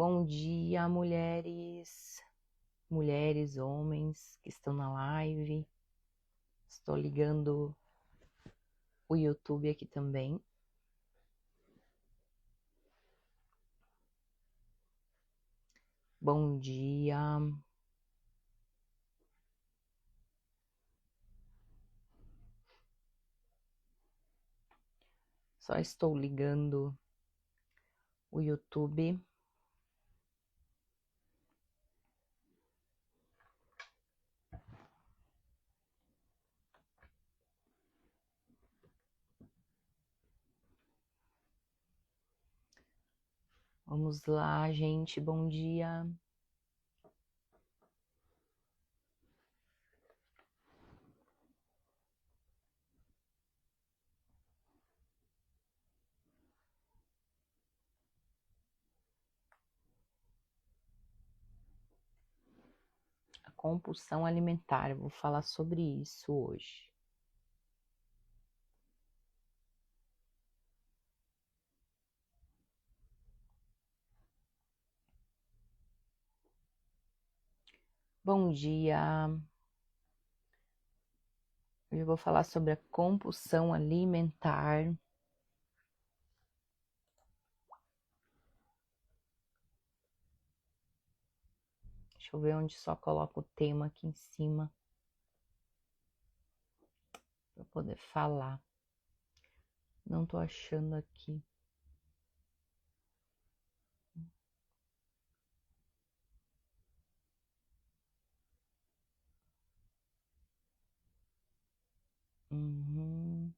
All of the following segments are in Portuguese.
Bom dia, mulheres, homens que estão na live. Estou ligando o YouTube aqui também. Bom dia. Só estou ligando o YouTube. Vamos lá, gente. Bom dia. A compulsão alimentar. Eu vou falar sobre isso hoje. Bom dia. Eu vou falar sobre a compulsão alimentar. Deixa eu ver onde só coloco o tema aqui em cima para poder falar. Não tô achando aqui. Uhum.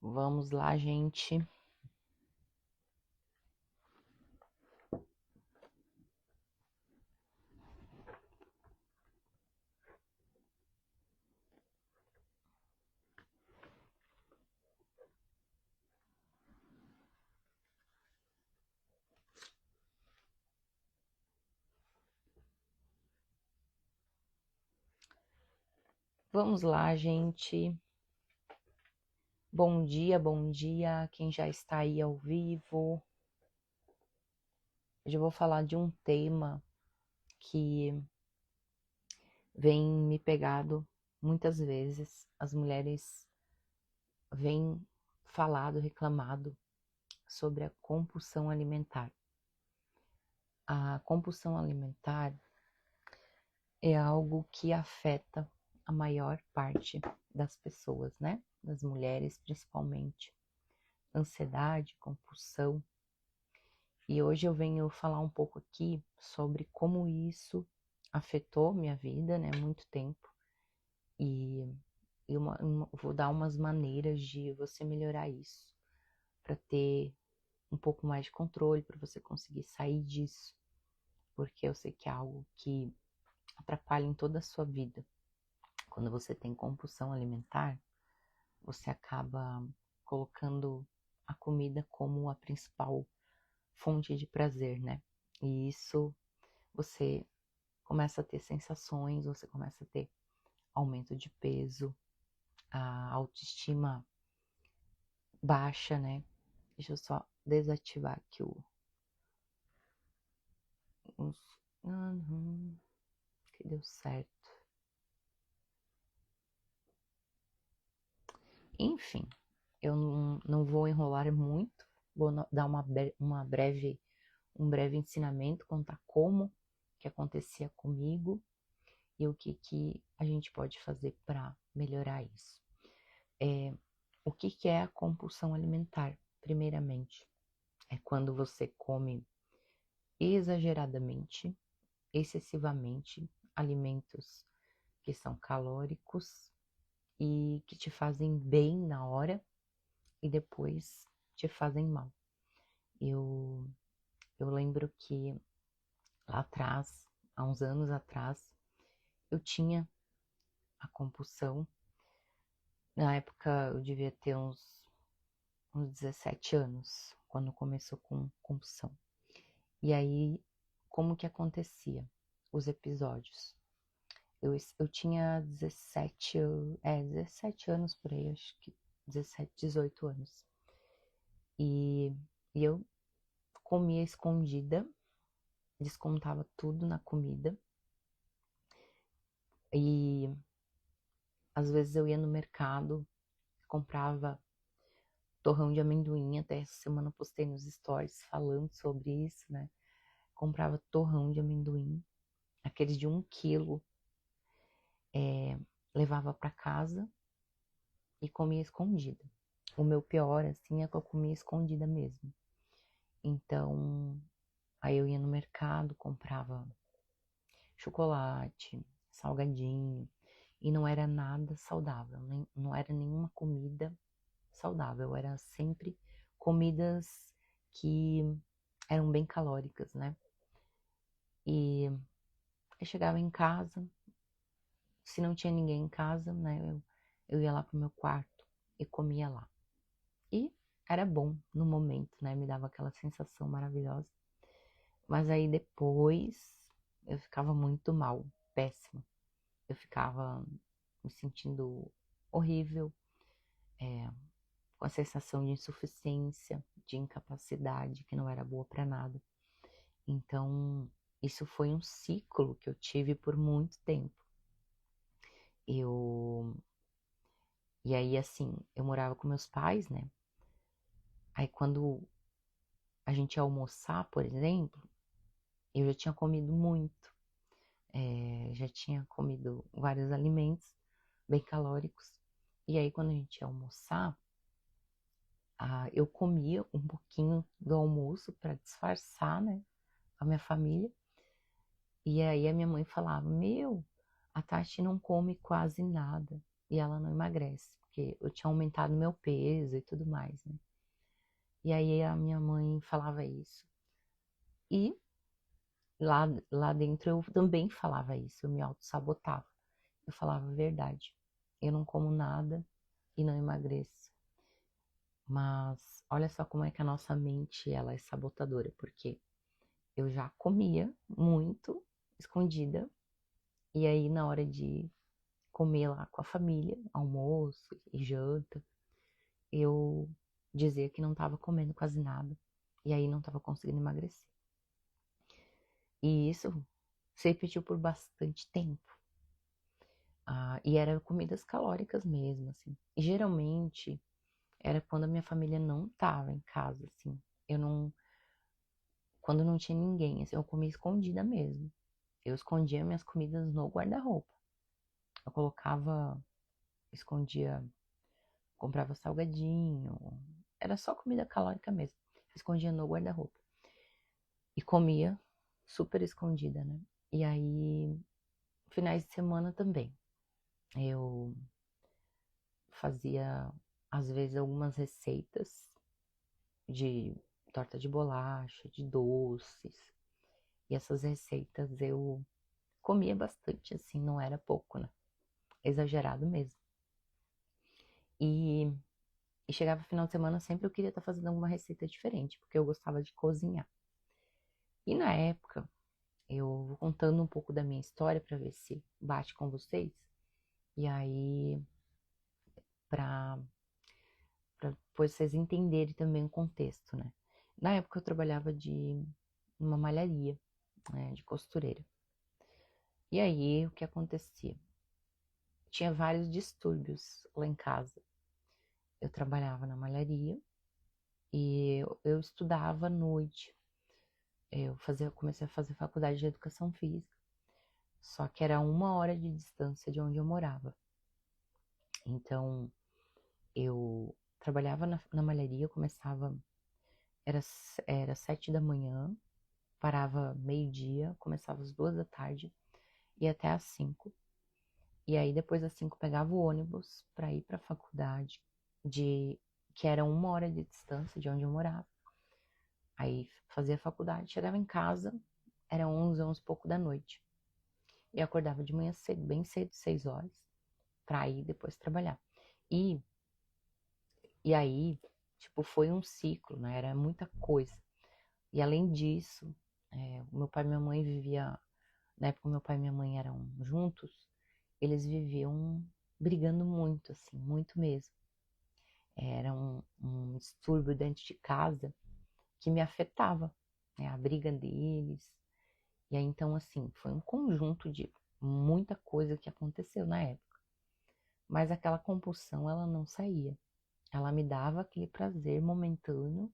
Vamos lá, gente. Vamos lá, gente. Bom dia, quem já está aí ao vivo. Hoje eu vou falar de um tema que vem me pegado muitas vezes. As mulheres vêm falado, reclamado sobre a compulsão alimentar. A compulsão alimentar é algo que afeta a maior parte das pessoas, né? Das mulheres principalmente. Ansiedade, compulsão. E hoje eu venho falar um pouco aqui sobre como isso afetou minha vida, né? Muito tempo. E vou dar umas maneiras de você melhorar isso, para ter um pouco mais de controle, para você conseguir sair disso. Porque eu sei que é algo que atrapalha em toda a sua vida. Quando você tem compulsão alimentar, você acaba colocando a comida como a principal fonte de prazer, né? E isso você começa a ter sensações, você começa a ter aumento de peso, a autoestima baixa, né? Deixa eu só desativar aqui os... que deu certo. Enfim, eu não vou enrolar muito, vou dar um breve ensinamento, contar como que acontecia comigo e o que a gente pode fazer para melhorar isso. O que é a compulsão alimentar? Primeiramente, é quando você come exageradamente, excessivamente, alimentos que são calóricos e que te fazem bem na hora e depois te fazem mal. Eu lembro que lá atrás, há uns anos atrás, eu tinha a compulsão. Na época eu devia ter uns 17 anos, quando começou com compulsão. E aí, como que acontecia os episódios? Eu tinha 17 anos por aí, acho que 17, 18 anos. E eu comia escondida, descontava tudo na comida. E às vezes eu ia no mercado, comprava torrão de amendoim. Até essa semana eu postei nos stories falando sobre isso, né? Comprava torrão de amendoim, aqueles de 1 quilo, levava para casa e comia escondida. O meu pior, assim, é que eu comia escondida mesmo. Então, aí eu ia no mercado, comprava chocolate, salgadinho, e não era nada saudável, não era nenhuma comida saudável, era sempre comidas que eram bem calóricas, né? E eu chegava em casa, se não tinha ninguém em casa, né, eu ia lá pro meu quarto e comia lá. E era bom no momento, né? Me dava aquela sensação maravilhosa. Mas aí depois eu ficava muito mal, péssima. Eu ficava me sentindo horrível, com a sensação de insuficiência, de incapacidade, que não era boa para nada. Então, isso foi um ciclo que eu tive por muito tempo. E aí, assim, eu morava com meus pais, né? Aí, quando a gente ia almoçar, por exemplo, eu já tinha comido muito. Já tinha comido vários alimentos bem calóricos. E aí, quando a gente ia almoçar, eu comia um pouquinho do almoço para disfarçar, né, a minha família. E aí a minha mãe falava: Meu, a Tati não come quase nada e ela não emagrece, porque eu tinha aumentado meu peso e tudo mais, né? E aí a minha mãe falava isso. E lá dentro eu também falava isso, eu me auto-sabotava. Eu falava a verdade. Eu não como nada e não emagreço. Mas olha só como é que a nossa mente ela é sabotadora, porque eu já comia muito escondida e aí na hora de comer lá com a família, almoço e janta, eu dizia que não estava comendo quase nada e aí não estava conseguindo emagrecer. E isso se repetiu por bastante tempo. E eram comidas calóricas mesmo, assim. E geralmente era quando a minha família não estava em casa, assim. Eu não, quando não tinha ninguém, assim, eu comia escondida mesmo. Eu escondia minhas comidas no guarda-roupa. Eu colocava, escondia, comprava salgadinho. Era só comida calórica mesmo. Escondia no guarda-roupa. E comia super escondida, né? E aí, finais de semana também. Eu fazia, às vezes, algumas receitas de torta de bolacha, de doces. E essas receitas eu comia bastante, assim, não era pouco, né? Exagerado mesmo. E, e chegava final de semana, sempre eu queria estar fazendo alguma receita diferente, porque eu gostava de cozinhar. E na época, eu vou contando um pouco da minha história para ver se bate com vocês. E aí, para depois vocês entenderem também o contexto, né? Na época eu trabalhava de uma malharia, né, de costureira. E aí, o que acontecia? Tinha vários distúrbios lá em casa. Eu trabalhava na malharia e eu estudava à noite. Comecei a fazer faculdade de educação física, só que era 1 hora de distância de onde eu morava. Então, eu trabalhava na malharia, começava, era 7 da manhã, parava meio-dia, começava às 2 da tarde, ia até às 5. E aí, depois das 5, pegava o ônibus para ir para a faculdade, que era 1 hora de distância de onde eu morava. Aí, fazia faculdade, chegava em casa, era 11 e pouco da noite. E acordava de manhã cedo, bem cedo, 6 horas. pra ir depois trabalhar. E, e aí, tipo, foi um ciclo, né? Era muita coisa. E além disso, o meu pai e minha mãe na época meu pai e minha mãe eram juntos, eles viviam brigando muito, assim, muito mesmo. Era um distúrbio dentro de casa que me afetava, né? A briga deles. E aí, então, assim, foi um conjunto de muita coisa que aconteceu na época. Mas aquela compulsão, ela não saía. Ela me dava aquele prazer momentâneo.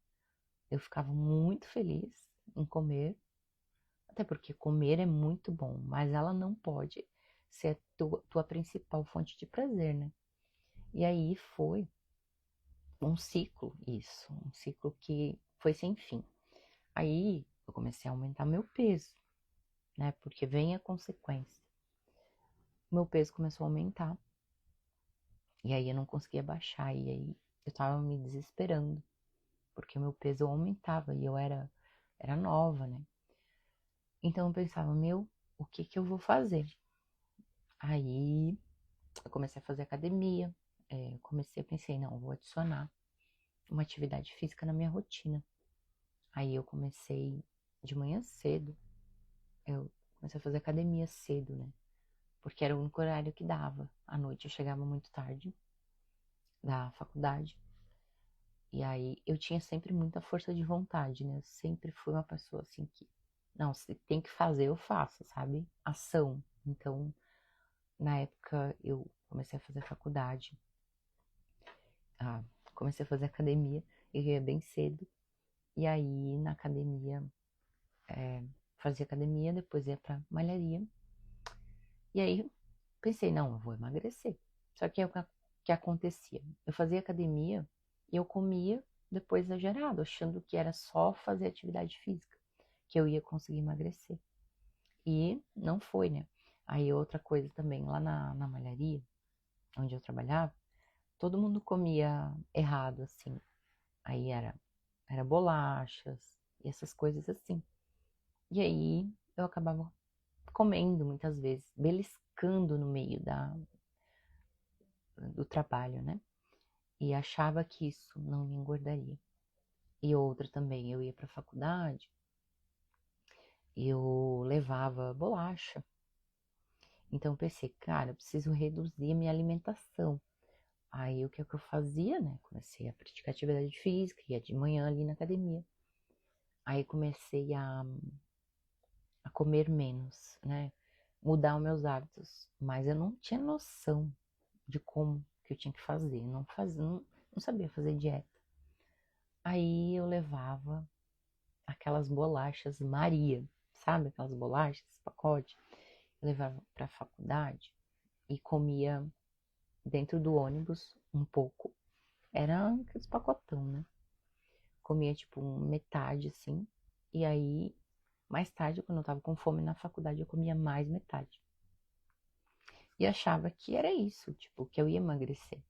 Eu ficava muito feliz em comer, até porque comer é muito bom, mas ela não pode ser a tua principal fonte de prazer, né? E aí foi um ciclo isso, um ciclo que foi sem fim. Aí eu comecei a aumentar meu peso, né? Porque vem a consequência. Meu peso começou a aumentar. E aí eu não conseguia baixar. E aí eu tava me desesperando. Porque o meu peso aumentava e eu era nova, né? Então eu pensava, o que que eu vou fazer? Aí eu comecei a fazer academia. Pensei, não, eu vou adicionar uma atividade física na minha rotina. Aí eu comecei de manhã cedo. Eu comecei a fazer academia cedo, né? Porque era o único horário que dava. À noite eu chegava muito tarde da faculdade. E aí eu tinha sempre muita força de vontade, né? Eu sempre fui uma pessoa assim que, não, se tem que fazer, eu faço, sabe? Ação. Então, na época eu comecei a fazer faculdade, comecei a fazer academia, eu ia bem cedo. E aí na academia, fazia academia, depois ia pra malharia. E aí pensei, não, eu vou emagrecer. Só que é o que acontecia. Eu fazia academia e eu comia depois exagerado, achando que era só fazer atividade física, que eu ia conseguir emagrecer. E não foi, né? Aí outra coisa também, lá na malharia, onde eu trabalhava, todo mundo comia errado, assim. Aí era bolachas e essas coisas assim. E aí eu acabava comendo muitas vezes, beliscando no meio do trabalho, né? E achava que isso não me engordaria. E outra também, eu ia para a faculdade, eu levava bolacha. Então eu pensei, cara, eu preciso reduzir a minha alimentação. Aí o que é que eu fazia, né? Comecei a praticar atividade física, ia de manhã ali na academia. Aí comecei a comer menos, né? Mudar os meus hábitos. Mas eu não tinha noção de como que eu tinha que fazer. Não sabia fazer dieta. Aí eu levava aquelas bolachas Maria, sabe? Aquelas bolachas, pacote. Eu levava para a faculdade e comia dentro do ônibus um pouco. Era aqueles pacotão, né? Comia tipo metade assim. E aí, mais tarde, quando eu tava com fome na faculdade, eu comia mais metade. E achava que era isso, tipo, que eu ia emagrecer.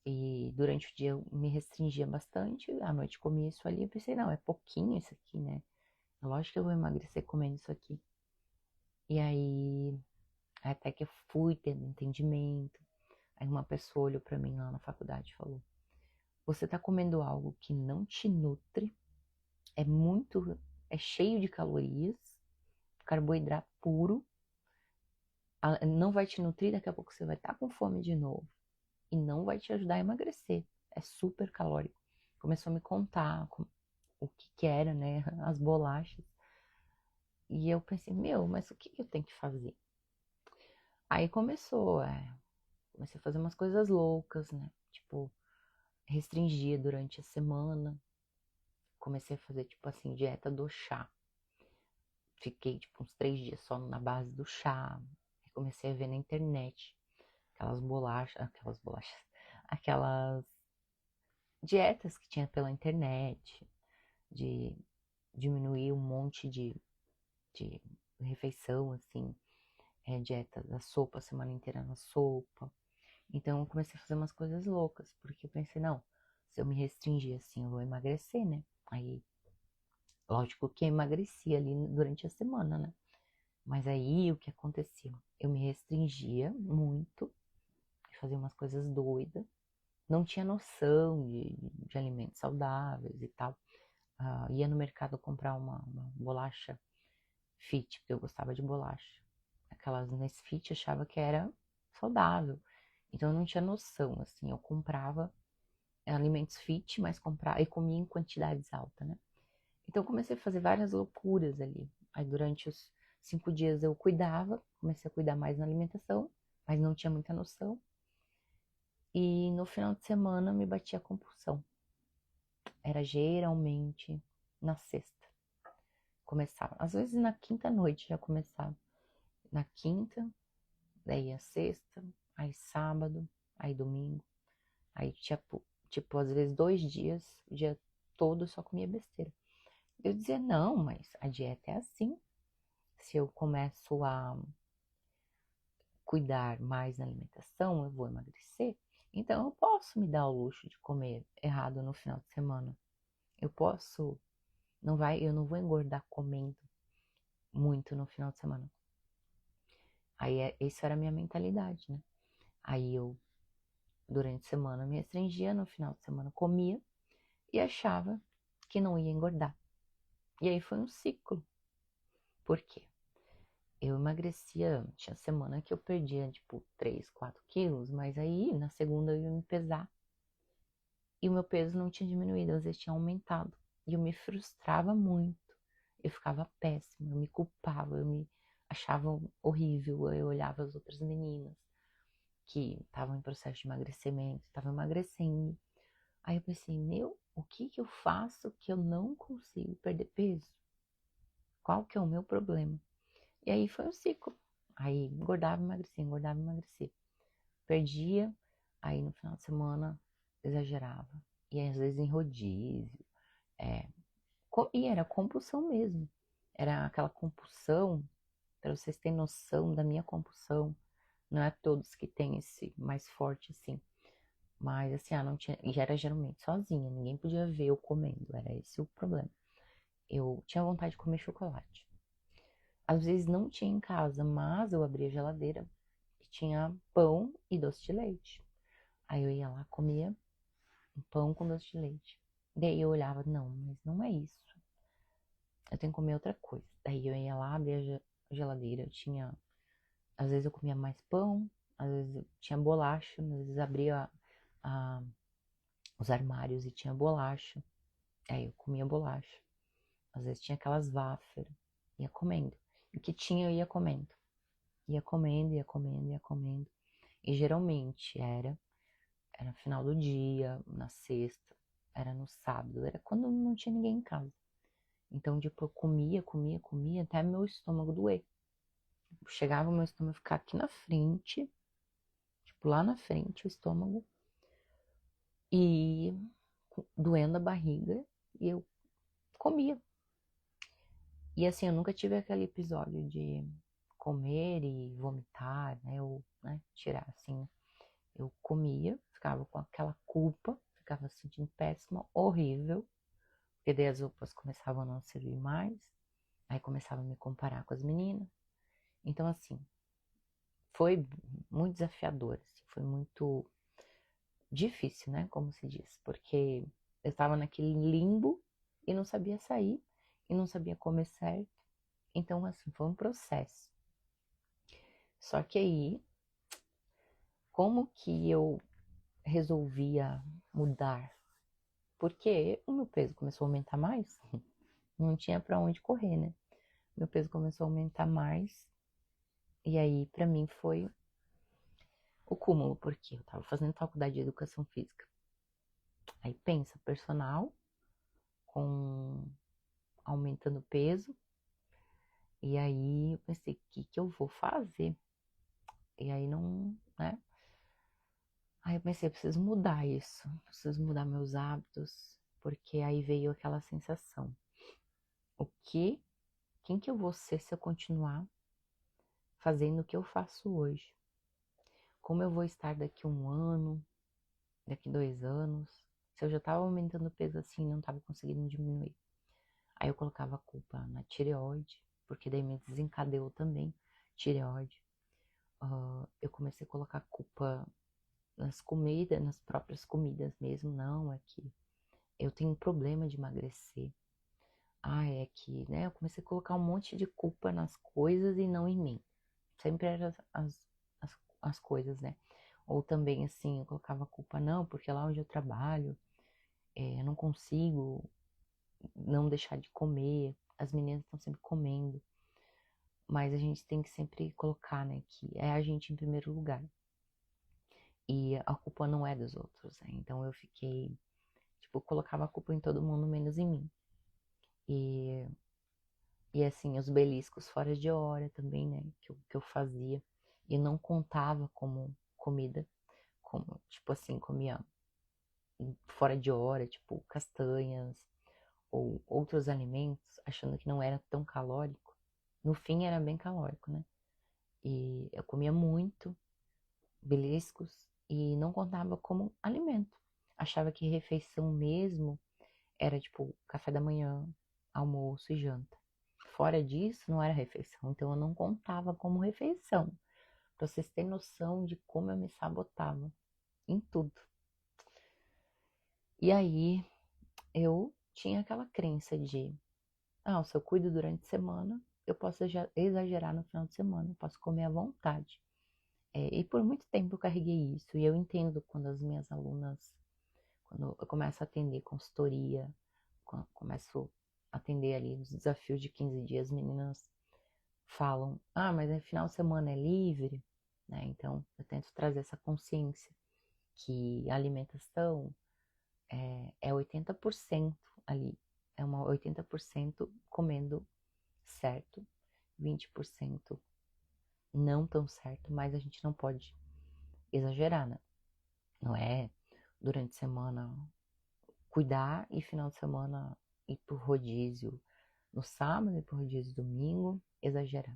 E durante o dia eu me restringia bastante, à noite comia isso ali. Eu pensei, não, é pouquinho isso aqui, né? É lógico que eu vou emagrecer comendo isso aqui. E aí, até que eu fui tendo entendimento. Aí uma pessoa olhou pra mim lá na faculdade e falou: você tá comendo algo que não te nutre, é cheio de calorias, carboidrato puro, não vai te nutrir, daqui a pouco você vai estar com fome de novo e não vai te ajudar a emagrecer. É super calórico. Começou a me contar o que era, né, as bolachas. E eu pensei, mas o que eu tenho que fazer? Aí comecei a fazer umas coisas loucas, né? Tipo, restringir durante a semana. Comecei a fazer, tipo assim, dieta do chá. Fiquei, tipo, uns 3 dias só na base do chá. Aí comecei a ver na internet aquelas dietas que tinha pela internet, de diminuir um monte de refeição, assim, dieta da sopa, a semana inteira na sopa. Então eu comecei a fazer umas coisas loucas, porque eu pensei, não, se eu me restringir assim, eu vou emagrecer, né? Aí, lógico que eu emagreci ali durante a semana, né? Mas aí o que acontecia? Eu me restringia muito que fazia umas coisas doidas. Não tinha noção de alimentos saudáveis e tal. Ia no mercado comprar uma bolacha fit, porque eu gostava de bolacha. Aquelas Nesfit, achava que era saudável. Então eu não tinha noção, assim, eu comprava alimentos fit, mas comprava e comia em quantidades altas, né? Então eu comecei a fazer várias loucuras ali. Aí durante os 5 dias eu cuidava, comecei a cuidar mais na alimentação, mas não tinha muita noção. E no final de semana me batia a compulsão. Era geralmente na sexta. Começava. Às vezes na quinta noite já começava. Na quinta, daí a sexta, aí sábado, aí domingo. Aí tipo, às vezes 2 dias, o dia todo eu só comia besteira. Eu dizia, não, mas a dieta é assim. Se eu começo a cuidar mais na alimentação, eu vou emagrecer. Então eu posso me dar o luxo de comer errado no final de semana. Eu posso, eu não vou engordar comendo muito no final de semana. Aí essa era a minha mentalidade, né? Aí eu, durante a semana, me restringia, no final de semana comia e achava que não ia engordar. E aí foi um ciclo. Por quê? Eu emagrecia, tinha semana que eu perdia, tipo, 3, 4 quilos, mas aí na segunda eu ia me pesar e o meu peso não tinha diminuído, às vezes tinha aumentado. E eu me frustrava muito, eu ficava péssima, eu me culpava, eu me achava horrível, eu olhava as outras meninas que estavam em processo de emagrecimento, estavam emagrecendo. Aí eu pensei, o que que eu faço que eu não consigo perder peso? Qual que é o meu problema? E aí foi um ciclo. Aí engordava, emagrecia, engordava, emagrecia. Perdia, aí no final de semana exagerava. E às vezes em rodízio. E era compulsão mesmo. Era aquela compulsão, para vocês terem noção da minha compulsão. Não é todos que têm esse mais forte assim. Mas assim, não tinha. E era geralmente sozinha, ninguém podia ver eu comendo. Era esse o problema. Eu tinha vontade de comer chocolate. Às vezes não tinha em casa, mas eu abria a geladeira e tinha pão e doce de leite. Aí eu ia lá, comia um pão com doce de leite. Daí eu olhava, não, mas não é isso. Eu tenho que comer outra coisa. Daí eu ia lá, abria a geladeira, eu tinha. Às vezes eu comia mais pão, às vezes eu tinha bolacha, às vezes abria os armários e tinha bolacha. Aí eu comia bolacha. Às vezes tinha aquelas wafer, ia comendo. E o que tinha eu ia comendo. Ia comendo, ia comendo, ia comendo. E geralmente era no final do dia, na sexta, era no sábado, era quando não tinha ninguém em casa. Então, tipo, eu comia, comia, comia, até meu estômago doer. Chegava o meu estômago ficar aqui na frente, tipo, lá na frente, o estômago, e doendo a barriga, e eu comia. E assim, eu nunca tive aquele episódio de comer e vomitar, né? Ou, né, tirar assim. Eu comia, ficava com aquela culpa, ficava sentindo péssima, horrível. Porque daí as roupas começavam a não servir mais. Aí começava a me comparar com as meninas. Então, assim, foi muito desafiador, assim, foi muito difícil, né? Como se diz. Porque eu estava naquele limbo e não sabia sair. E não sabia comer certo. Então, assim, foi um processo. Só que aí, como que eu resolvia mudar? Porque o meu peso começou a aumentar mais. Não tinha pra onde correr, né? Meu peso começou a aumentar mais. E aí, pra mim, foi o cúmulo, porque eu tava fazendo faculdade de educação física. Aí pensa, personal, com aumentando peso. E aí eu pensei, o que que eu vou fazer? E aí não, né? Aí eu pensei, eu preciso mudar isso, preciso mudar meus hábitos, porque aí veio aquela sensação. Quem que eu vou ser se eu continuar fazendo o que eu faço hoje? Como eu vou estar daqui 1 ano, daqui 2 anos, se eu já estava aumentando peso assim e não estava conseguindo diminuir? Aí eu colocava a culpa na tireoide, porque daí me desencadeou também tireoide. Eu comecei a colocar a culpa nas comidas, nas próprias comidas mesmo. Não, é que eu tenho um problema de emagrecer. Ah, é que, né? Eu comecei a colocar um monte de culpa nas coisas e não em mim. Sempre eram as coisas, né? Ou também, assim, eu colocava a culpa, não, porque lá onde eu trabalho, eu não consigo não deixar de comer. As meninas estão sempre comendo. Mas a gente tem que sempre colocar, né, que é a gente em primeiro lugar. E a culpa não é dos outros, né? Então eu fiquei, tipo, colocava a culpa em todo mundo, menos em mim. E, e assim, os beliscos fora de hora também, né, que eu fazia. E não contava como comida, como, tipo assim, comia fora de hora, tipo, castanhas ou outros alimentos, achando que não era tão calórico. No fim era bem calórico, né? E eu comia muito beliscos e não contava como alimento. Achava que refeição mesmo era tipo café da manhã, almoço e janta. Fora disso, não era refeição, então eu não contava como refeição. Pra vocês terem noção de como eu me sabotava em tudo. E aí eu tinha aquela crença de, se eu cuido durante a semana, eu posso exagerar no final de semana, eu posso comer à vontade. E por muito tempo eu carreguei isso, e eu entendo quando as minhas alunas, quando eu começo a atender consultoria, quando começo a atender ali os desafios de 15 dias, meninas falam, mas é final de semana é livre, né? Então eu tento trazer essa consciência que a alimentação é 80% ali, é uma 80% comendo certo, 20% não tão certo, mas a gente não pode exagerar, né? Não é durante a semana cuidar e final de semana ir pro rodízio no sábado e pro rodízio domingo, exagerar.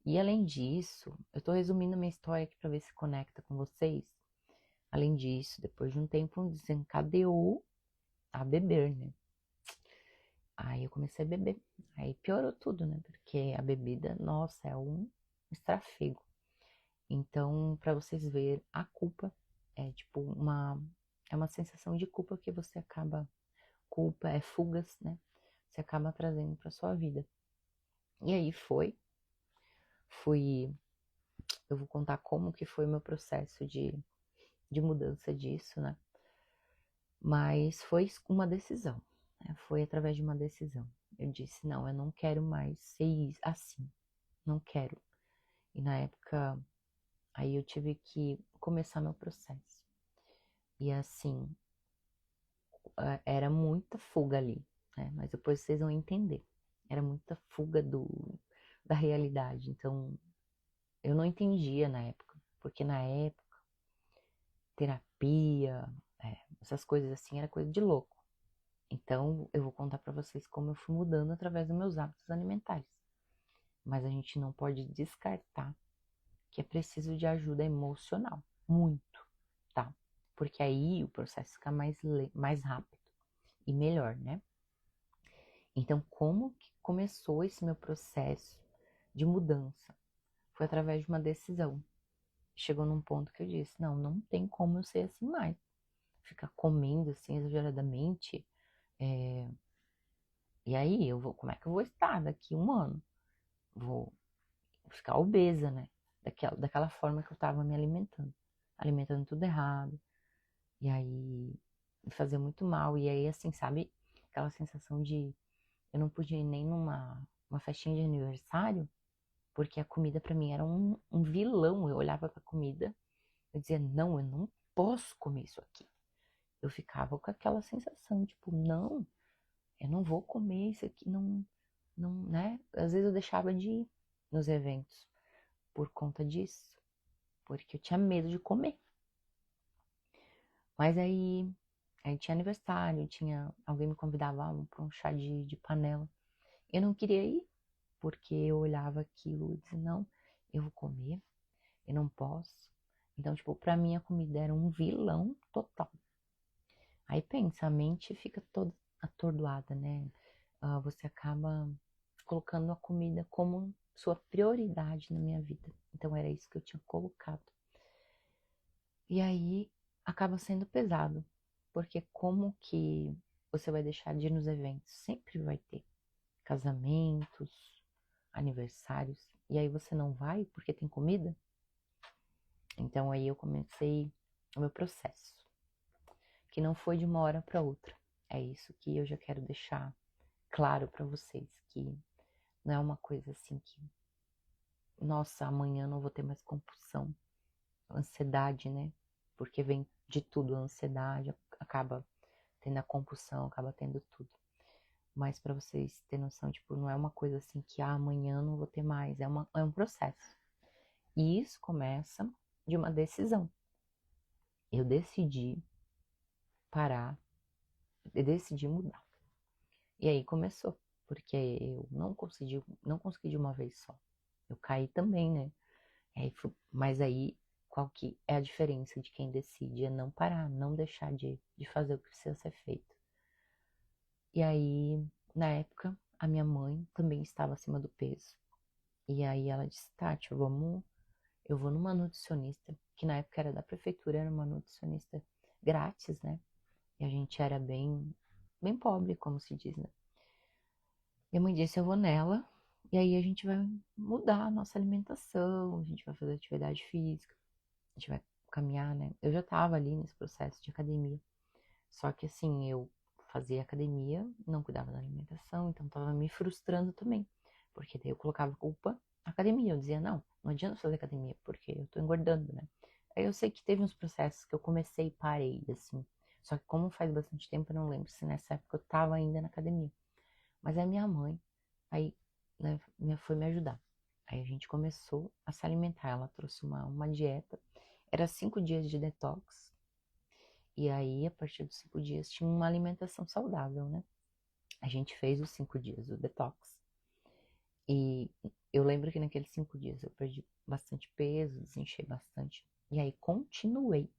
E além disso, eu tô resumindo a minha história aqui para ver se conecta com vocês. Além disso, depois de um tempo desencadeou a beber, né? Aí eu comecei a beber. Aí piorou tudo, né? Porque a bebida, nossa, é um estrafego. Então, para vocês verem, a culpa é tipo uma sensação de culpa que você acaba, culpa é fugas, né? Você acaba trazendo para sua vida. E aí fui, eu vou contar como que foi o meu processo de mudança disso, né? Mas foi uma decisão, né? Foi através de uma decisão. Eu disse, não, eu não quero mais ser assim, não quero. E na época, aí eu tive que começar meu processo. E assim, era muita fuga ali, né? Mas depois vocês vão entender. Era muita fuga da realidade. Então, eu não entendia na época, porque na época, terapia, essas coisas assim, era coisa de louco. Então, eu vou contar pra vocês como eu fui mudando através dos meus hábitos alimentares. Mas a gente não pode descartar que é preciso de ajuda emocional, muito, tá? Porque aí o processo fica mais rápido e melhor, né? Então, como que começou esse meu processo de mudança? Foi através de uma decisão. Chegou num ponto que eu disse, não tem como eu ser assim mais. Ficar comendo assim exageradamente. E aí, como é que eu vou estar daqui um ano? Vou ficar obesa, né? Daquela forma que eu tava me alimentando. Alimentando tudo errado. E aí, me fazia muito mal. E aí, assim, sabe? Aquela sensação de eu não podia ir nem numa uma festinha de aniversário, porque a comida pra mim era um vilão. Eu olhava pra comida, eu dizia, não, eu não posso comer isso aqui. Eu ficava com aquela sensação, tipo, não, eu não vou comer isso aqui, não, né? Às vezes eu deixava de ir nos eventos por conta disso, porque eu tinha medo de comer. Mas aí tinha aniversário, alguém me convidava para um chá de panela. Eu não queria ir, porque eu olhava aquilo e dizia, não, eu vou comer, eu não posso. Então, tipo, pra mim a comida era um vilão total. Aí pensa, a mente fica toda atordoada, né? Você acaba colocando a comida como sua prioridade na minha vida. Então era isso que eu tinha colocado. E aí acaba sendo pesado, porque como que você vai deixar de ir nos eventos? Sempre vai ter casamentos, aniversários, e aí você não vai porque tem comida? Então aí eu comecei o meu processo, que não foi de uma hora para outra. É isso que eu já quero deixar claro para vocês, que não é uma coisa assim que, nossa, amanhã não vou ter mais compulsão, ansiedade, né? Porque vem de tudo, a ansiedade acaba tendo a compulsão, acaba tendo tudo. Mas para vocês terem noção, tipo, não é uma coisa assim que amanhã não vou ter mais, é um processo. E isso começa de uma decisão. Eu decidi parar, eu decidi mudar. E aí começou, porque eu não consegui de uma vez só. Eu caí também, né? Mas aí, qual que é a diferença de quem decide? É não parar, não deixar de fazer o que precisa ser feito. E aí, na época, a minha mãe também estava acima do peso. E aí ela disse, Tati, eu vou numa nutricionista, que na época era da prefeitura, era uma nutricionista grátis, né? E a gente era bem pobre, como se diz, né? E a mãe disse, eu vou nela, e aí a gente vai mudar a nossa alimentação, a gente vai fazer atividade física, a gente vai caminhar, né? Eu já tava ali nesse processo de academia. Só que assim, eu fazia academia, não cuidava da alimentação, então tava me frustrando também. Porque daí eu colocava culpa na academia. Eu dizia, não adianta fazer academia, porque eu tô engordando, né? Aí eu sei que teve uns processos que eu comecei e parei, assim. Só que como faz bastante tempo, eu não lembro se nessa época eu tava ainda na academia. Mas a minha mãe, aí, né, foi me ajudar. Aí a gente começou a se alimentar. Ela trouxe uma dieta. Era 5 dias de detox. E aí, a partir dos 5 dias, tinha uma alimentação saudável, né? A gente fez os 5 dias do detox. E eu lembro que naqueles 5 dias eu perdi bastante peso, desinchei bastante. E aí, continuei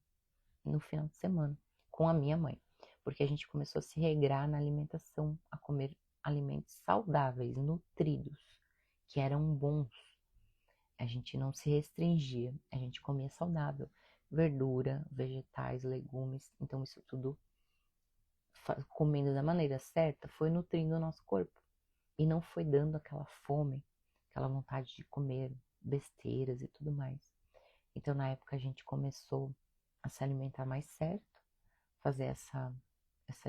no final de semana com a minha mãe. Porque a gente começou a se regrar na alimentação, a comer alimentos saudáveis, nutridos, que eram bons. A gente não se restringia, a gente comia saudável. Verdura, vegetais, legumes. Então, isso tudo comendo da maneira certa, foi nutrindo o nosso corpo. E não foi dando aquela fome, aquela vontade de comer besteiras e tudo mais. Então, na época, a gente começou a se alimentar mais certo, fazer essa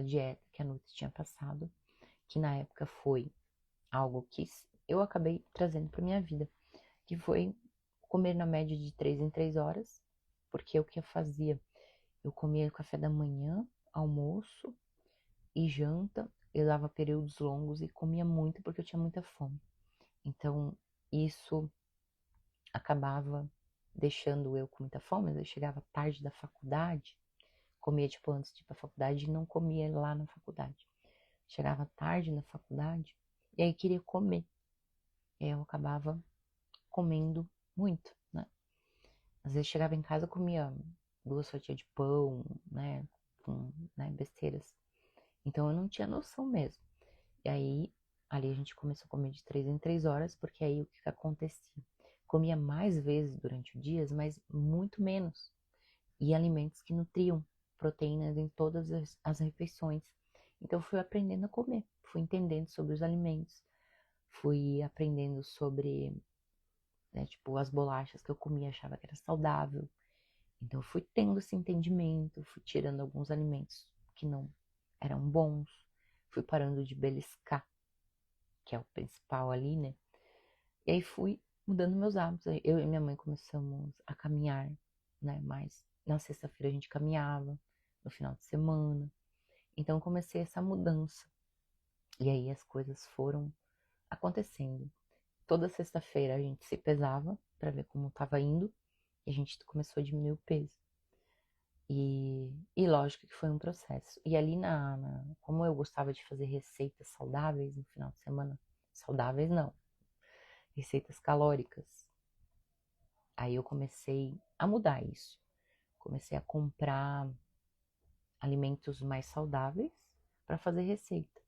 dieta que a Nutri tinha passado, que na época foi algo que eu acabei trazendo para minha vida, que foi comer na média de 3 em 3 horas, porque o que eu fazia? Eu comia café da manhã, almoço, e janta, eu dava períodos longos e comia muito porque eu tinha muita fome. Então, isso acabava deixando eu com muita fome. Eu chegava tarde da faculdade, comia tipo antes de ir pra faculdade e não comia lá na faculdade. Chegava tarde na faculdade e aí queria comer. E aí eu acabava comendo muito, né? Às vezes chegava em casa, comia 2 fatias de pão, né? Com, né, besteiras. Então eu não tinha noção mesmo. E aí, ali a gente começou a comer de 3 em 3 horas, porque aí o que que acontecia? Comia mais vezes durante o dia, mas muito menos. E alimentos que nutriam proteínas em todas as refeições. Então, fui aprendendo a comer, fui entendendo sobre os alimentos, fui aprendendo sobre, né, tipo, as bolachas que eu comia, achava que era saudável. Então, fui tendo esse entendimento, fui tirando alguns alimentos que não eram bons, fui parando de beliscar, que é o principal ali, né? E aí fui mudando meus hábitos. Eu e minha mãe começamos a caminhar, né? Mas na sexta-feira a gente caminhava, no final de semana. Então comecei essa mudança. E aí as coisas foram acontecendo. Toda sexta-feira a gente se pesava para ver como estava indo e a gente começou a diminuir o peso. E lógico que foi um processo. E ali como eu gostava de fazer receitas saudáveis no final de semana, saudáveis não, receitas calóricas. Aí eu comecei a mudar isso. Comecei a comprar alimentos mais saudáveis para fazer receita.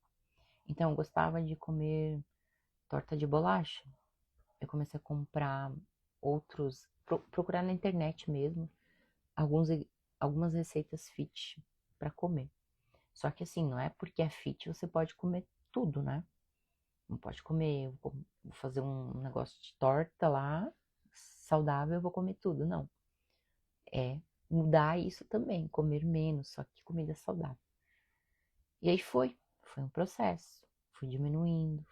Então eu gostava de comer torta de bolacha. Eu comecei a comprar outros, procurar na internet mesmo, alguns, algumas receitas fit para comer. Só que assim, não é porque é fit você pode comer tudo, né? Não pode comer, vou fazer um negócio de torta lá, saudável, eu vou comer tudo. Não. É mudar isso também, comer menos, só que comida saudável. E aí foi um processo. Fui diminuindo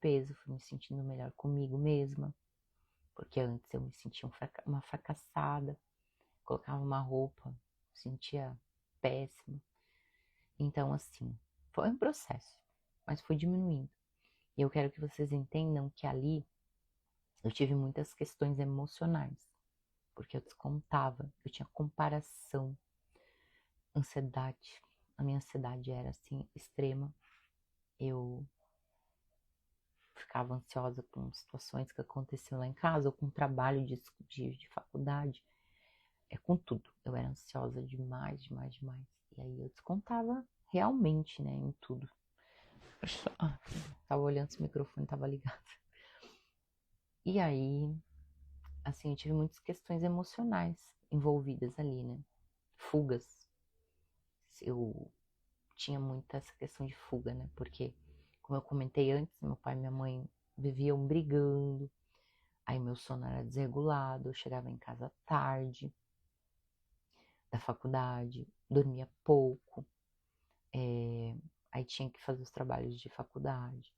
peso, fui me sentindo melhor comigo mesma. Porque antes eu me sentia uma fracassada, colocava uma roupa, sentia péssima. Então, assim, foi um processo, mas fui diminuindo. E eu quero que vocês entendam que ali eu tive muitas questões emocionais, porque eu descontava, eu tinha comparação, ansiedade. A minha ansiedade era assim extrema. Eu ficava ansiosa com situações que aconteciam lá em casa, ou com trabalho de faculdade, com tudo. Eu era ansiosa demais, demais, demais. E aí eu descontava realmente, né, em tudo. Tava olhando se o microfone tava ligado. E aí, assim, eu tive muitas questões emocionais envolvidas ali, né? Fugas. Eu tinha muita essa questão de fuga, né? Porque, como eu comentei antes, meu pai e minha mãe viviam brigando. Aí meu sono era desregulado, eu chegava em casa tarde da faculdade, dormia pouco, aí tinha que fazer os trabalhos de faculdade,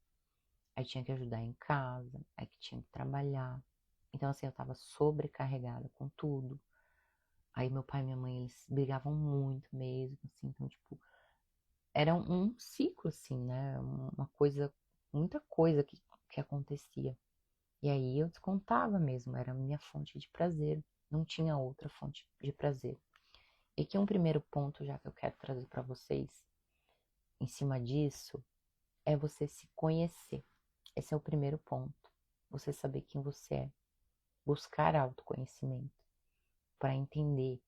aí tinha que ajudar em casa, aí que tinha que trabalhar. Então, assim, eu tava sobrecarregada com tudo. Aí meu pai e minha mãe, eles brigavam muito mesmo, assim, então, tipo, era um ciclo, assim, né? Uma coisa, muita coisa que acontecia. E aí eu descontava mesmo, era a minha fonte de prazer, não tinha outra fonte de prazer. E que um primeiro ponto, já que eu quero trazer para vocês, em cima disso, é você se conhecer. Esse é o primeiro ponto. Você saber quem você é. Buscar autoconhecimento para entender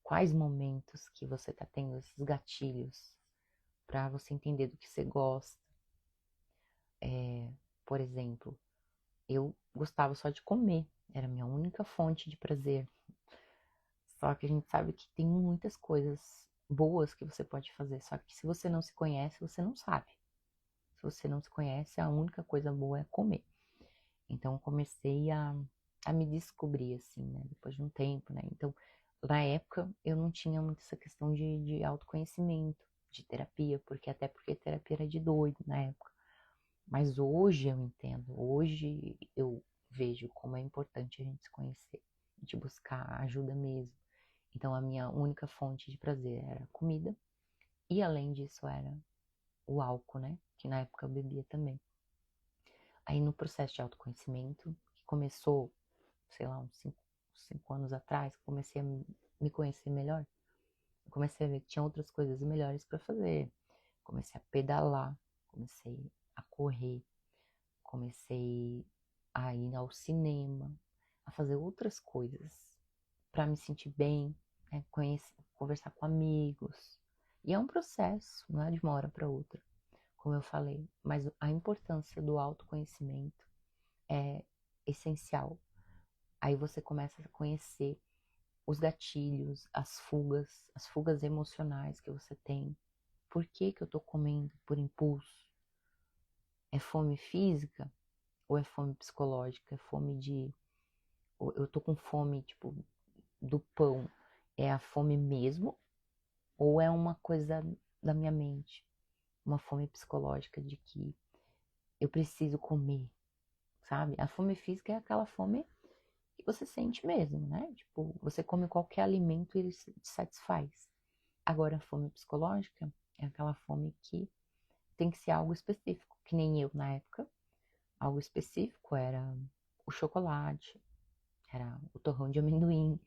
quais momentos que você está tendo esses gatilhos, para você entender do que você gosta. Por exemplo, eu gostava só de comer, era a minha única fonte de prazer. Só que a gente sabe que tem muitas coisas boas que você pode fazer, só que se você não se conhece, você não sabe. Se você não se conhece, a única coisa boa é comer. Então eu comecei a me descobrir, assim, né? Depois de um tempo, né? Então, na época, eu não tinha muito essa questão de autoconhecimento, de terapia, porque terapia era de doido na época. Mas hoje eu entendo, hoje eu vejo como é importante a gente se conhecer, a gente buscar ajuda mesmo. Então a minha única fonte de prazer era a comida e além disso era o álcool, né? Que na época eu bebia também. Aí no processo de autoconhecimento, que começou, sei lá, uns 5 anos atrás, comecei a me conhecer melhor. Eu comecei a ver que tinha outras coisas melhores para fazer. Comecei a pedalar, comecei a correr, comecei a ir ao cinema, a fazer outras coisas para me sentir bem, né? Conversar com amigos. E é um processo, não é de uma hora para outra, como eu falei, mas a importância do autoconhecimento é essencial. Aí você começa a conhecer os gatilhos, as fugas emocionais que você tem. Por que que eu tô comendo por impulso? É fome física ou é fome psicológica? É fome de eu tô com fome, tipo, do pão. É a fome mesmo ou é uma coisa da minha mente? Uma fome psicológica de que eu preciso comer, sabe? A fome física é aquela fome que você sente mesmo, né? Tipo, você come qualquer alimento e ele te satisfaz. Agora, a fome psicológica é aquela fome que tem que ser algo específico, que nem eu na época. Algo específico era o chocolate, era o torrão de amendoim.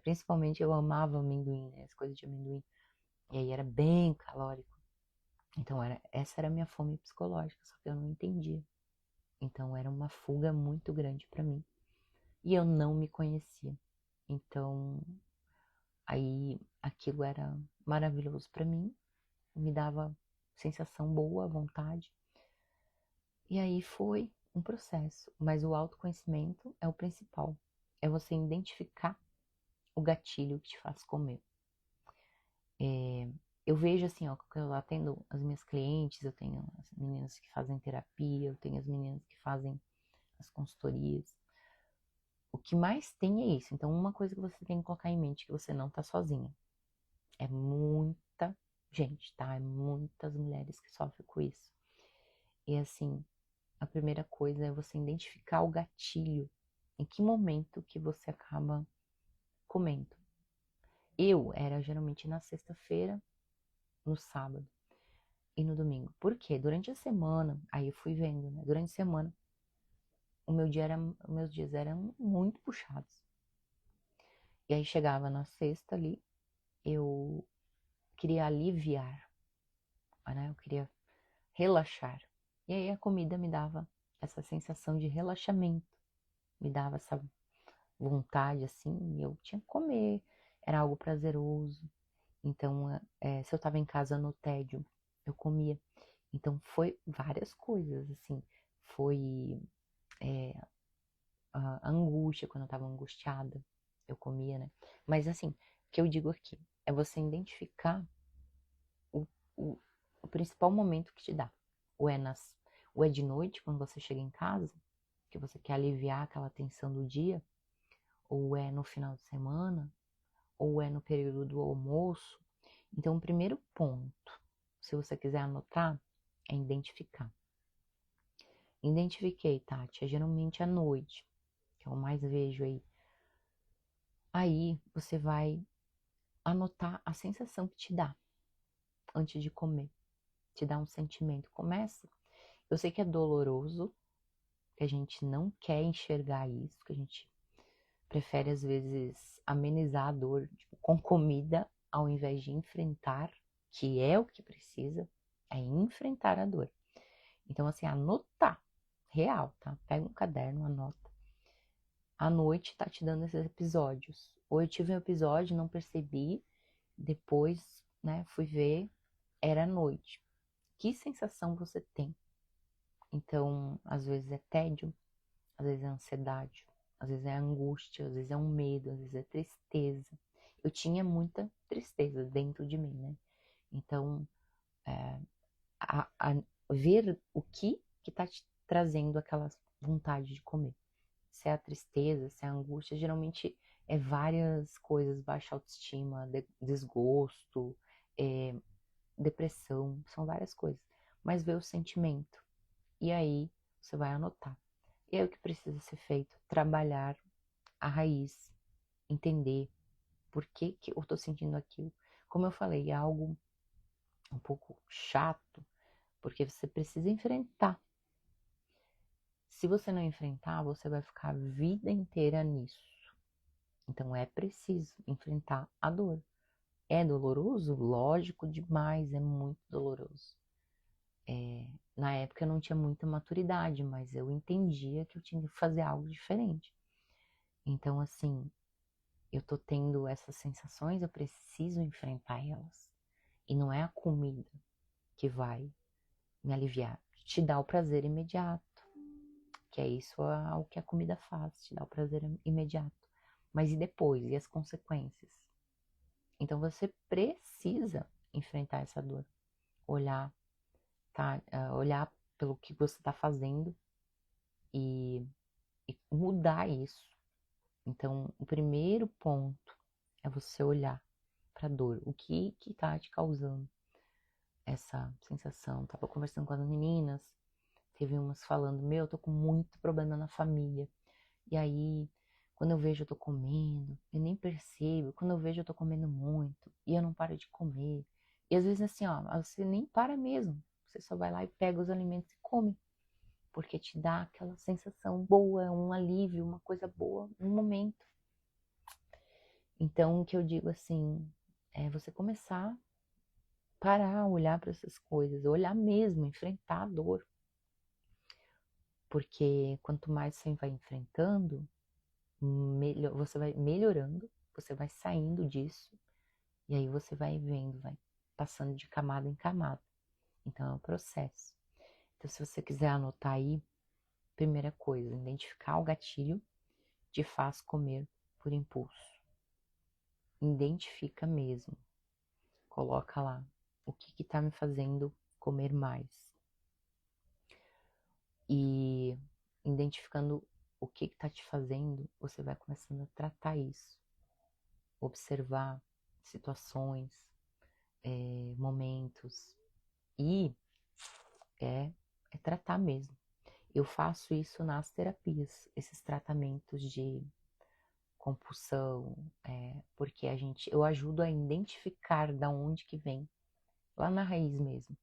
Principalmente eu amava amendoim, né? As coisas de amendoim. E aí era bem calórico. Então essa era a minha fome psicológica, só que eu não entendia. Então era uma fuga muito grande para mim. E eu não me conhecia. Então aí aquilo era maravilhoso para mim, me dava sensação boa, vontade. E aí foi um processo, mas o autoconhecimento é o principal. É você identificar o gatilho que te faz comer. Eu vejo assim, ó, que eu atendo as minhas clientes, eu tenho as meninas que fazem terapia, eu tenho as meninas que fazem as consultorias. O que mais tem é isso. Então, uma coisa que você tem que colocar em mente, que você não tá sozinha. É muita gente, tá? É muitas mulheres que sofrem com isso. E assim, a primeira coisa é você identificar o gatilho. Em que momento que você acaba comendo. Era geralmente na sexta-feira, no sábado e no domingo. Por quê? Durante a semana, aí eu fui vendo, né? Durante a semana, meus dias eram muito puxados. E aí chegava na sexta ali, eu queria aliviar, né? Eu queria relaxar. E aí a comida me dava essa sensação de relaxamento, me dava essa vontade assim, e eu tinha que comer, era algo prazeroso. Então, se eu estava em casa no tédio, eu comia. Então, foi várias coisas, assim. Foi a angústia, quando eu estava angustiada, eu comia, né? Mas, assim, o que eu digo aqui é você identificar o, o, o principal momento que te dá. Ou é, ou é de noite, quando você chega em casa, que você quer aliviar aquela tensão do dia, ou é no final de semana, ou é no período do almoço. Então, o primeiro ponto, se você quiser anotar, é identificar. Identifiquei, Tati, é geralmente à noite, que eu mais vejo aí. Aí você vai anotar a sensação que te dá antes de comer. Te dá um sentimento. Começa. Eu sei que é doloroso, que a gente não quer enxergar isso, que a gente prefere às vezes amenizar a dor, tipo, com comida, ao invés de enfrentar, que é o que precisa, é enfrentar a dor. Então, assim, anotar, real, tá? Pega um caderno, anota. À noite tá te dando esses episódios. Ou eu tive um episódio, não percebi, depois, né, fui ver, era noite. Que sensação você tem? Então, às vezes é tédio, às vezes é ansiedade, às vezes é angústia, às vezes é um medo, às vezes é tristeza. Eu tinha muita tristeza dentro de mim, né? Então, a ver o que tá te trazendo aquela vontade de comer. Se é a tristeza, se é a angústia, geralmente é várias coisas, baixa autoestima, desgosto, depressão, são várias coisas. Mas vê o sentimento. E aí você vai anotar. E aí o que precisa ser feito? Trabalhar a raiz, entender por que eu tô sentindo aquilo. Como eu falei, é algo um pouco chato, porque você precisa enfrentar. Se você não enfrentar, você vai ficar a vida inteira nisso. Então é preciso enfrentar a dor. É doloroso? Lógico, demais, é muito doloroso. Na época eu não tinha muita maturidade, mas eu entendia que eu tinha que fazer algo diferente. Então, assim, eu tô tendo essas sensações, eu preciso enfrentar elas. E não é a comida que vai me aliviar, te dá o prazer imediato, que é isso o que a comida faz, te dá o prazer imediato. Mas e depois? E as consequências? Então você precisa enfrentar essa dor, olhar, tá? Olhar pelo que você está fazendo e, e mudar isso. Então, o primeiro ponto é você olhar para a dor, o que está te causando essa sensação. Tava conversando com as meninas, teve umas falando, eu tô com muito problema na família. E aí, quando eu vejo eu tô comendo, eu nem percebo. Quando eu vejo eu tô comendo muito e eu não paro de comer. E às vezes assim, ó, você nem para mesmo. Você só vai lá e pega os alimentos e come. Porque te dá aquela sensação boa, um alívio, uma coisa boa no momento. Então, o que eu digo assim, é você começar a parar, olhar para essas coisas, olhar mesmo, enfrentar a dor. Porque quanto mais você vai enfrentando, você vai melhorando, você vai saindo disso, e aí você vai vendo, vai passando de camada em camada. Então é um processo. Então, se você quiser anotar aí, primeira coisa, identificar o gatilho te faz comer por impulso. identifica mesmo. Coloca lá o que tá me fazendo comer mais. E identificando o que tá te fazendo, você vai começando a tratar isso. Observar situações, momentos. E é tratar mesmo. Eu faço isso nas terapias, esses tratamentos de compulsão, porque eu ajudo a identificar da onde que vem, lá na raiz mesmo.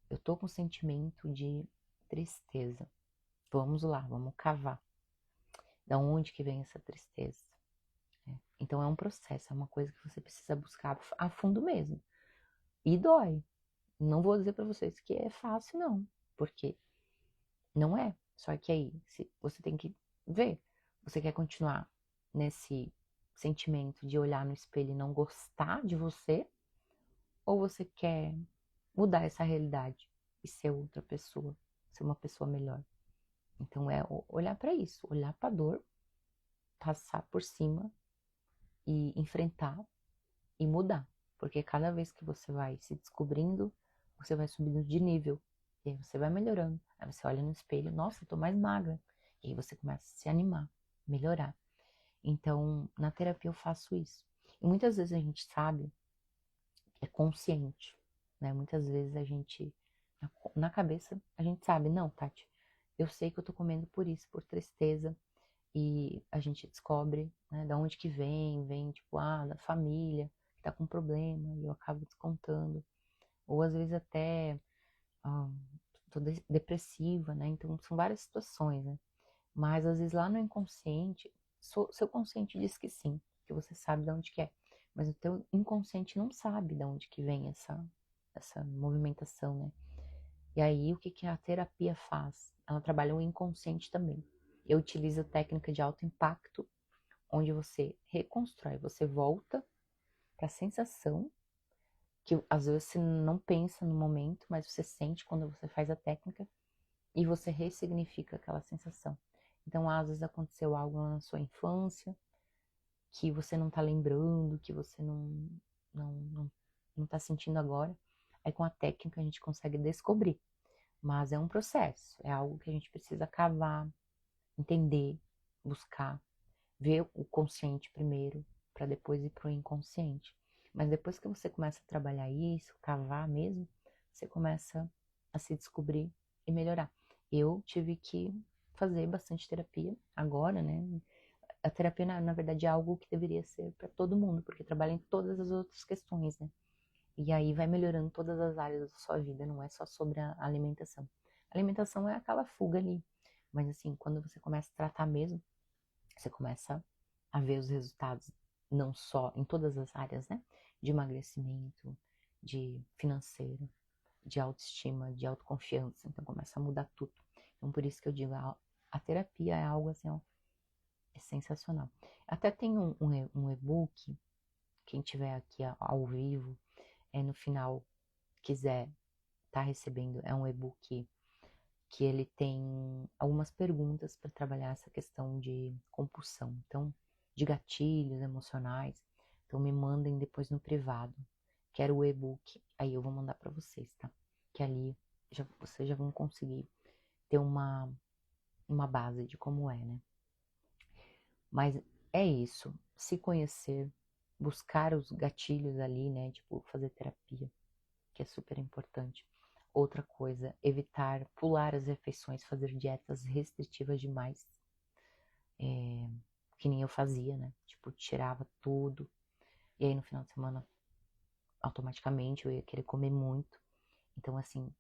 Eu tô com sentimento de tristeza. Vamos lá, vamos cavar. Da onde que vem essa tristeza? Então é um processo, é uma coisa que você precisa buscar a fundo mesmo. E dói. Não vou dizer para vocês que é fácil, não, porque não é. Só que aí, você tem que ver. Você quer continuar nesse sentimento de olhar no espelho e não gostar de você? Ou você quer mudar essa realidade e ser outra pessoa, ser uma pessoa melhor? Então é olhar para isso, olhar para a dor, passar por cima e enfrentar e mudar. Porque cada vez que você vai se descobrindo, você vai subindo de nível. E aí você vai melhorando. Aí você olha no espelho, nossa, eu tô mais magra. E aí você começa a se animar, melhorar. Então, na terapia eu faço isso. E muitas vezes a gente sabe, é consciente, né? Muitas vezes a gente, na cabeça, a gente sabe, não, Tati, eu sei que eu tô comendo por isso, por tristeza. E a gente descobre, né, da onde que vem tipo, da família, que tá com problema, e eu acabo descontando. Ou às vezes até ah, tô depressiva, né? Então são várias situações, né? Mas às vezes lá no inconsciente, seu consciente diz que sim, que você sabe de onde que é. Mas o teu inconsciente não sabe de onde que vem essa movimentação, né? E aí o que que a terapia faz? Ela trabalha o inconsciente também. Eu utilizo a técnica de alto impacto, onde você reconstrói, você volta para a sensação que às vezes você não pensa no momento, mas você sente quando você faz a técnica e você ressignifica aquela sensação. Então, às vezes aconteceu algo na sua infância que você não tá lembrando, que você não, não, não tá sentindo agora. Aí com a técnica a gente consegue descobrir. Mas é um processo, é algo que a gente precisa cavar, entender, buscar, ver o consciente primeiro, para depois ir para o inconsciente. Mas depois que você começa a trabalhar isso, cavar mesmo, você começa a se descobrir e melhorar. Eu tive que fazer bastante terapia agora, né? A terapia, na verdade, é algo que deveria ser para todo mundo, porque trabalha em todas as outras questões, né? E aí vai melhorando todas as áreas da sua vida, não é só sobre a alimentação. A alimentação é aquela fuga ali. Mas assim, quando você começa a tratar mesmo, você começa a ver os resultados, não só em todas as áreas, né? De emagrecimento, de financeiro, de autoestima, de autoconfiança. Então começa a mudar tudo. Então por isso que eu digo, a terapia é algo assim, ó, é sensacional. Até tem um e-book, quem tiver aqui ao vivo, no final quiser estar recebendo, é um e-book que ele tem algumas perguntas para trabalhar essa questão de compulsão, então, de gatilhos emocionais. Então, me mandem depois no privado. Quero o e-book, aí eu vou mandar para vocês, tá? Que ali vocês já vão conseguir ter uma base de como é, né? Mas é isso, se conhecer, buscar os gatilhos ali, né? Tipo, fazer terapia, que é super importante. Outra coisa, evitar pular as refeições, fazer dietas restritivas demais, que nem eu fazia, né? Tipo, tirava tudo, e aí no final de semana, automaticamente, eu ia querer comer muito. Então, assim,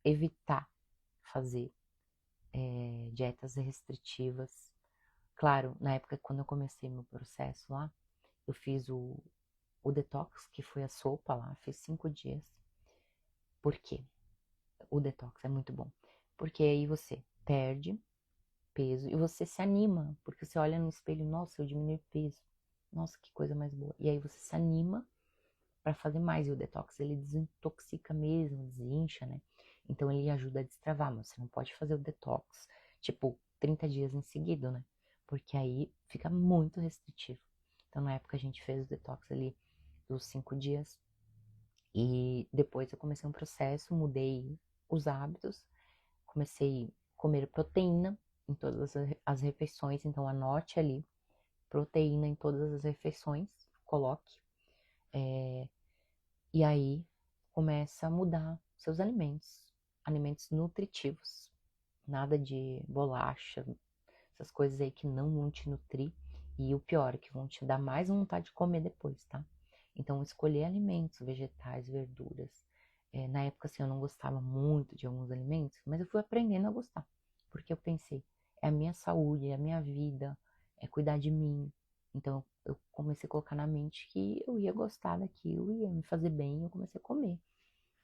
evitar fazer dietas restritivas. Claro, na época, quando eu comecei meu processo lá, eu fiz o detox, que foi a sopa lá, fiz 5 dias. Por quê? O detox é muito bom. Porque aí você perde peso e você se anima, porque você olha no espelho, nossa, eu diminui peso. Nossa, que coisa mais boa. E aí você se anima para fazer mais. E o detox, ele desintoxica mesmo, desincha, né? Então ele ajuda a destravar, mas você não pode fazer o detox, tipo, 30 dias em seguida, né? Porque aí fica muito restritivo. Então, na época, a gente fez o detox ali dos 5 dias. E depois eu comecei um processo, mudei os hábitos, comecei a comer proteína em todas as refeições. Então, anote ali, proteína em todas as refeições, coloque. E aí, começa a mudar seus alimentos, alimentos nutritivos. Nada de bolacha, essas coisas aí que não vão te nutrir. E o pior, que vão te dar mais vontade de comer depois, tá? Então, escolher alimentos, vegetais, verduras. Na época, assim, eu não gostava muito de alguns alimentos, mas eu fui aprendendo a gostar. Porque eu pensei, é a minha saúde, é a minha vida, é cuidar de mim. Então, eu comecei a colocar na mente que eu ia gostar daquilo, ia me fazer bem, e eu comecei a comer.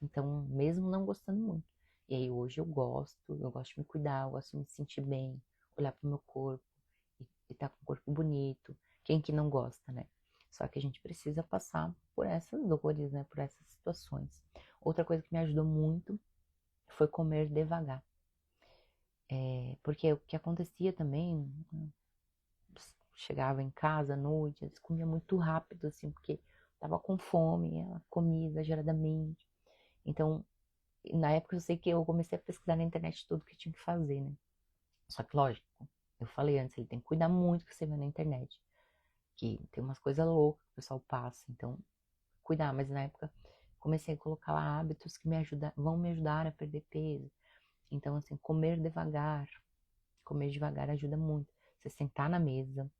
Então, mesmo não gostando muito. E aí, hoje eu gosto de me cuidar, eu gosto de me sentir bem, olhar pro meu corpo e tá com um corpo bonito. Quem que não gosta, né? Só que a gente precisa passar por essas dores, né? Por essas situações. Outra coisa que me ajudou muito foi comer devagar. Porque o que acontecia também, chegava em casa à noite, eles comiam muito rápido, assim, porque tava com fome, ela comia exageradamente. Então, na época eu sei que eu comecei a pesquisar na internet tudo que tinha que fazer, né? Só que, lógico, eu falei antes, ele tem que cuidar muito que você vê na internet. Que tem umas coisas loucas que o pessoal passa, então, cuidar. Mas na época, comecei a colocar lá hábitos que vão me ajudar a perder peso. Então, assim, comer devagar ajuda muito. Você sentar na mesa,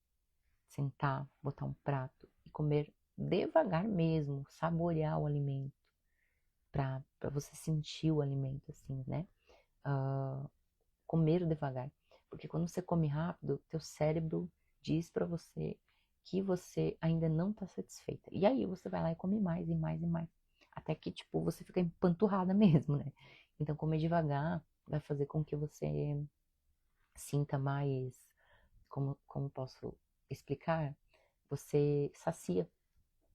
sentar, botar um prato e comer devagar mesmo, saborear o alimento, para você sentir o alimento, assim, né? Comer devagar. Porque quando você come rápido, teu cérebro diz para você que você ainda não tá satisfeita. E aí você vai lá e come mais e mais e mais. Até que, tipo, você fica empanturrada mesmo, né? Então, comer devagar vai fazer com que você sinta mais, como posso explicar? Você sacia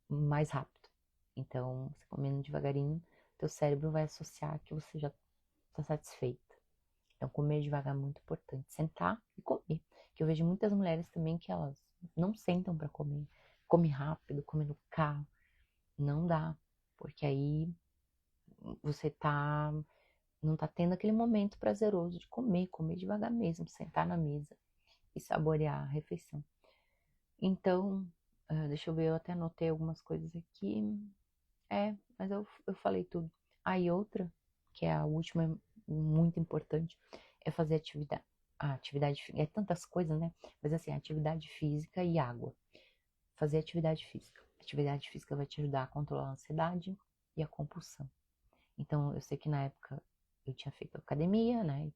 mais rápido. Então, você comendo devagarinho, teu cérebro vai associar que você já está satisfeita. Então, comer devagar é muito importante. Sentar e comer. Que eu vejo muitas mulheres também que elas não sentam para comer. Come rápido, come no carro. Não dá. Porque aí você não tá tendo aquele momento prazeroso de comer devagar mesmo, sentar na mesa e saborear a refeição. Então, deixa eu ver, eu até anotei algumas coisas aqui. Mas eu falei tudo. Aí outra, que é a última, muito importante, é fazer atividade. A atividade, é tantas coisas, né? Mas assim, atividade física e água. Fazer atividade física. Atividade física vai te ajudar a controlar a ansiedade e a compulsão. Então, eu sei que na época eu tinha feito academia, né? E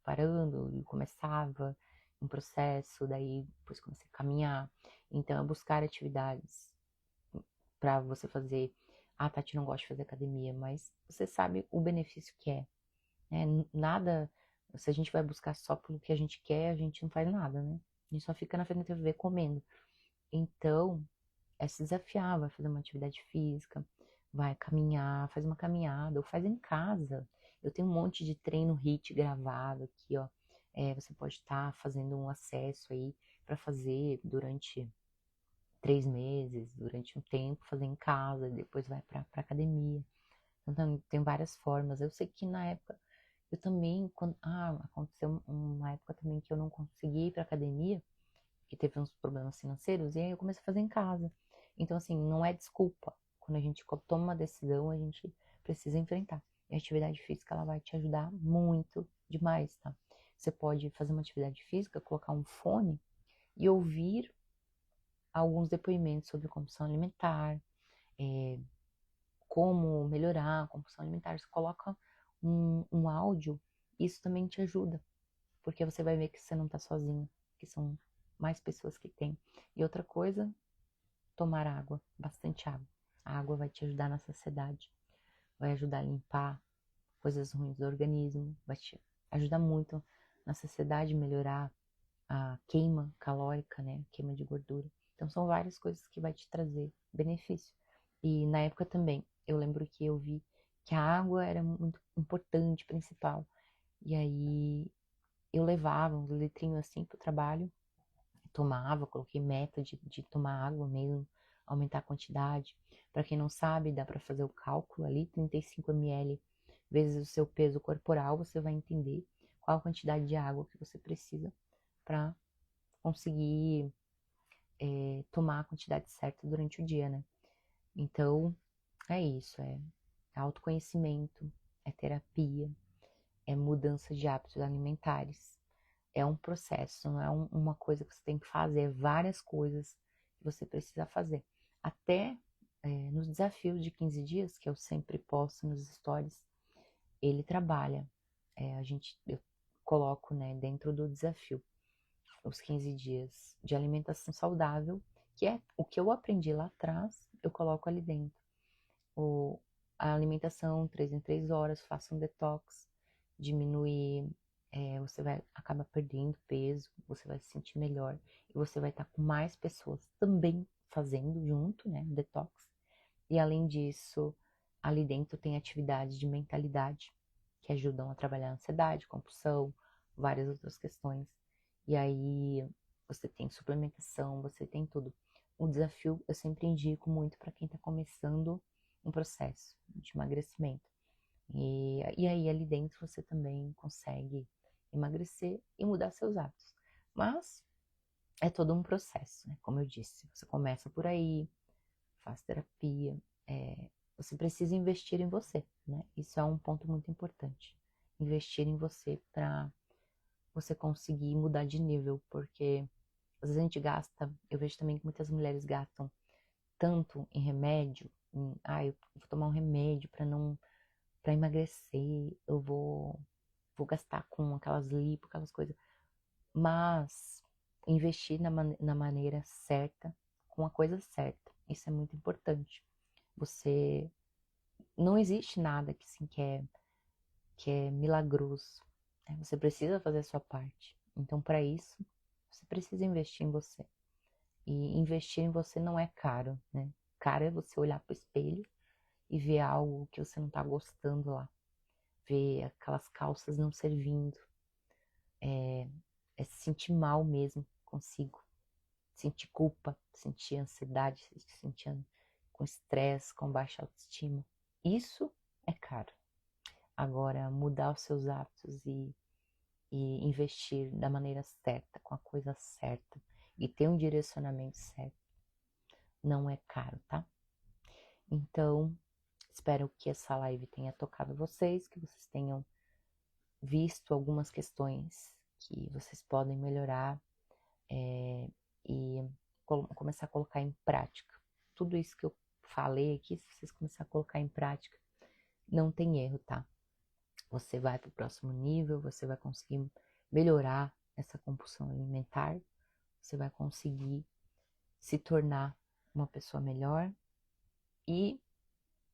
parando, e começava um processo, daí depois comecei a caminhar. Então, é buscar atividades para você fazer. Ah, Tati, não gosta de fazer academia, mas você sabe o benefício que é, né? Nada, se a gente vai buscar só pelo que a gente quer, a gente não faz nada, né? A gente só fica na frente da TV comendo. Então, é se desafiar, vai fazer uma atividade física, vai caminhar, faz uma caminhada, ou faz em casa. Eu tenho um monte de treino HIIT gravado aqui, ó. Você pode estar fazendo um acesso aí para fazer durante 3 meses, durante um tempo, fazer em casa, depois vai para academia. Então, tem várias formas. Eu sei que na época, eu também, aconteceu uma época também que eu não consegui ir para academia, que teve uns problemas financeiros, e aí eu comecei a fazer em casa. Então, assim, não é desculpa. Quando a gente toma uma decisão, a gente precisa enfrentar. E a atividade física, ela vai te ajudar muito demais, tá? Você pode fazer uma atividade física, colocar um fone e ouvir alguns depoimentos sobre compulsão alimentar, como melhorar a compulsão alimentar. Você coloca um áudio, isso também te ajuda, porque você vai ver que você não está sozinho, que são mais pessoas que têm. E outra coisa, tomar água, bastante água. A água vai te ajudar na saciedade, vai ajudar a limpar coisas ruins do organismo, vai te ajudar muito na saciedade, melhorar a queima calórica, né? Queima de gordura. Então são várias coisas que vai te trazer benefício. E na época também, eu lembro que eu vi que a água era muito importante, principal. E aí eu levava uns litrinhos assim pro trabalho, tomava, coloquei meta de tomar água mesmo, aumentar a quantidade. Para quem não sabe, dá para fazer o cálculo ali, 35 ml vezes o seu peso corporal, você vai entender qual a quantidade de água que você precisa para conseguir tomar a quantidade certa durante o dia, né? Então, é isso, é autoconhecimento, é terapia, é mudança de hábitos alimentares. É um processo, não é uma coisa que você tem que fazer, é várias coisas que você precisa fazer. Até nos desafios de 15 dias, que eu sempre posto nos stories, ele trabalha. Eu coloco, né, dentro do desafio os 15 dias de alimentação saudável, que é o que eu aprendi lá atrás, eu coloco ali dentro. A alimentação 3 em 3 horas, faça um detox, diminuir, você vai acabar perdendo peso, você vai se sentir melhor e você vai estar com mais pessoas também fazendo junto, né, detox. E além disso, ali dentro tem atividades de mentalidade que ajudam a trabalhar a ansiedade, compulsão, várias outras questões. E aí você tem suplementação, você tem tudo. O desafio eu sempre indico muito para quem está começando um processo de emagrecimento. E aí ali dentro você também consegue emagrecer e mudar seus hábitos. Mas é todo um processo, né? Como eu disse, você começa por aí, faz terapia, você precisa investir em você, né? Isso é um ponto muito importante. Investir em você para você conseguir mudar de nível, porque às vezes a gente gasta, eu vejo também que muitas mulheres gastam tanto em remédio, eu vou tomar um remédio para emagrecer, vou gastar com aquelas lipo, aquelas coisas, mas investir na maneira certa, com a coisa certa, isso é muito importante. Você não existe nada que assim, que é milagroso, né? Você precisa fazer a sua parte. Então, para isso, você precisa investir em você. E investir em você não é caro, né? Caro é você olhar pro espelho e ver algo que você não tá gostando lá. Ver aquelas calças não servindo. É se sentir mal mesmo consigo. Sentir culpa, sentir ansiedade, sentir com estresse, com baixa autoestima. Isso é caro. Agora, mudar os seus hábitos e investir da maneira certa, com a coisa certa, e ter um direcionamento certo, não é caro, tá? Então, espero que essa live tenha tocado vocês, que vocês tenham visto algumas questões que vocês podem melhorar e começar a colocar em prática. Tudo isso que eu falei aqui, se vocês começarem a colocar em prática, não tem erro, tá? Você vai para o próximo nível, você vai conseguir melhorar essa compulsão alimentar, você vai conseguir se tornar uma pessoa melhor e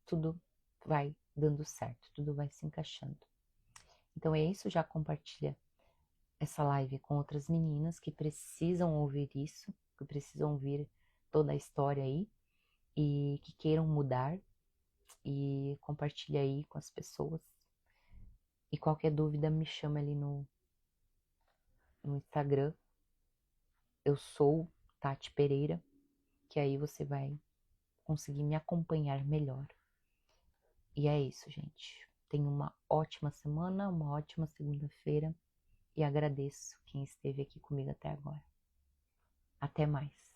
tudo vai dando certo, tudo vai se encaixando. Então é isso, já compartilha essa live com outras meninas que precisam ouvir isso, que precisam ouvir toda a história aí e que queiram mudar, e compartilha aí com as pessoas. E qualquer dúvida me chama ali no Instagram. Eu sou Tati Pereira, que aí você vai conseguir me acompanhar melhor. E é isso, gente. Tenha uma ótima semana, uma ótima segunda-feira e agradeço quem esteve aqui comigo até agora. Até mais.